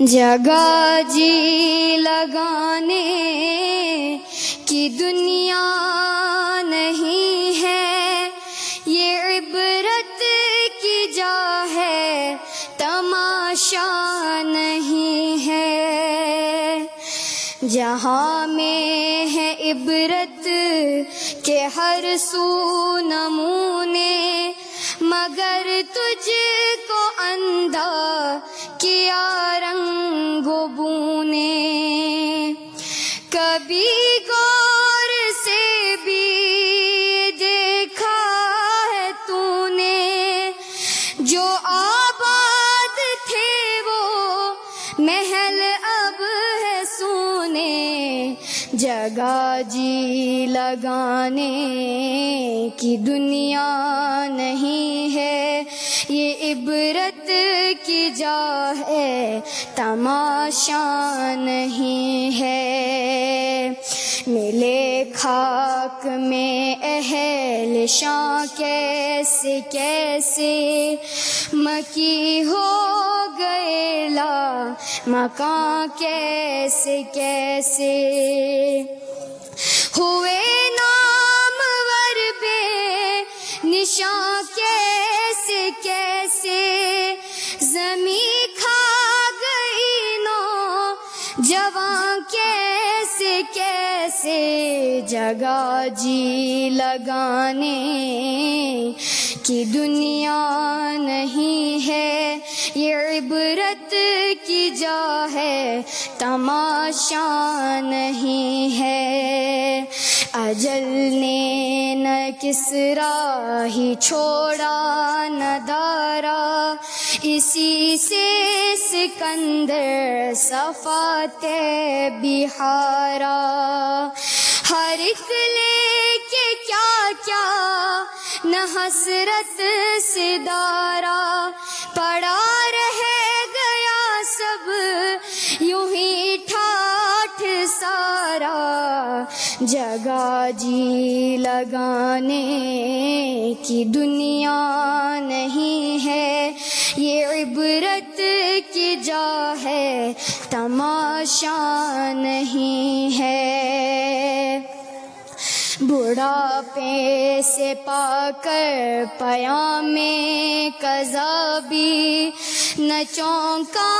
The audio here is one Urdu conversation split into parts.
جگہ جی لگانے کی دنیا نہیں ہے، یہ عبرت کی جا ہے، تماشا نہیں ہے۔ جہاں میں ہے عبرت کے ہر سو نمونے، مگر تجھ کو اندھا کیا رنگ و بو نے۔ کبھی غور سے بھی دیکھا ہے تو نے، جو آباد تھے وہ محل اب ہے سونے۔ جگہ جی لگانے کی دنیا نہیں ہے، یہ عبرت کی جا ہے، تماشا نہیں ہے۔ ملے خاک میں اہل شاں کیسے کیسے، مکی ہو گئے لا مکاں کیسے کیسے، ہوئے نامور بے نشاں کیسے کیسے، زمیں کھا گئی نو جوان کیسے کیسے۔ جگہ جی لگانے کی دنیا نہیں ہے، یہ عبرت کی جا ہے، تماشا نہیں ہے۔ اجل نے نہ کسریٰ ہی چھوڑا نہ دارا، اسی سے سکندر صفات بہارا۔ ہر ایک لے کے کیا کیا نہ حسرت سے دارا، پڑا رہ گیا سب یوں ہی ٹھاٹھ سارا۔ جگہ جی لگانے کی دنیا نہیں ہے، یہ عبرت کی جا ہے، تماشا نہیں ہے۔ بڑھاپے سے پا کر پیام قضا بھی، نہ چونکا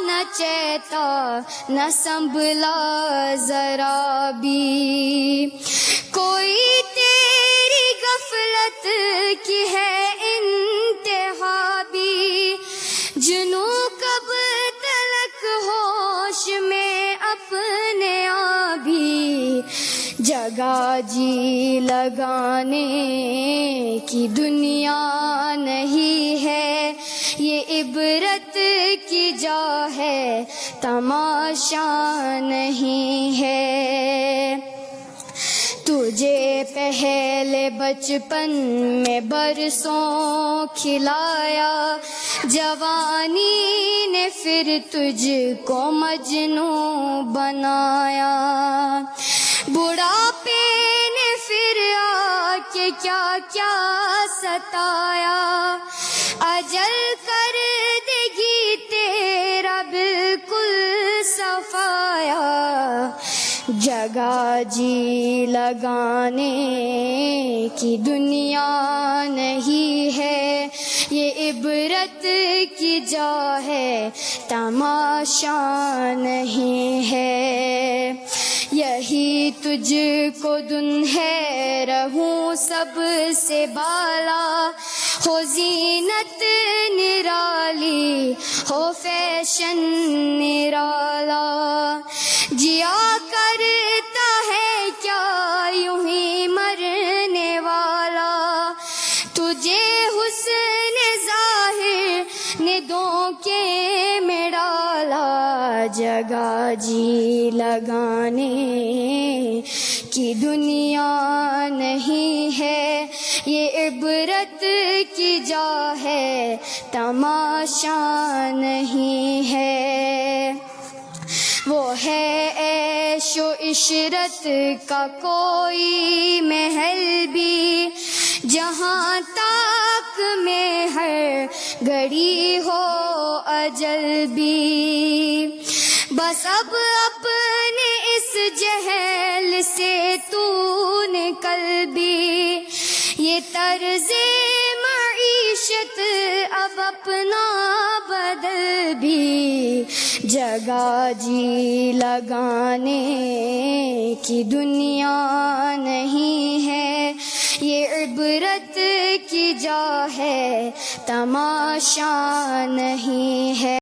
نہ چیتا نہ سنبھلا ذرا بھی۔ کوئی تیری غفلت کی ہے انتہا بھی، جنوں کب تلک ہوش میں اپنے آبی۔ جگہ جی لگانے کی دنیا نہیں ہے، یہ عبرت کی جا ہے، تماشا نہیں ہے۔ تجھے پہلے بچپن میں برسوں کھلایا، جوانی نے پھر تجھ کو مجنوں بنایا۔ بڑھاپے نے پھر آ کے کیا کیا ستایا، اجل کر دے گی تیرا بالکل صفایا۔ جگہ جی لگانے کی دنیا نہیں ہے، یہ عبرت کی جا ہے، تماشا نہیں ہے۔ یہی تجھ کو دن ہے رہوں سب سے بالا، ہو زینت نرالی ہو فیشن نرالا۔ جیا کرتا ہے کیا یوں ہی مرنے والا، تجھے حسن ظاہر نے دھوکے میں ڈالا۔ جگہ جی لگانے کی دنیا نہیں ہے، یہ عبرت کی جا ہے، تماشا نہیں ہے۔ وہ ہے عیش و عشرت کا کوئی محل بھی، جہاں تک میں ہر گھڑی ہو اجل بھی، بس اب اپنے اس جہل سے تو نکل بھی، یہ طرز معیشت اب اپنا بدل بھی، جگہ جی لگانے کی دنیا نہیں ہے، یہ عبرت کی جا ہے تماشا نہیں ہے۔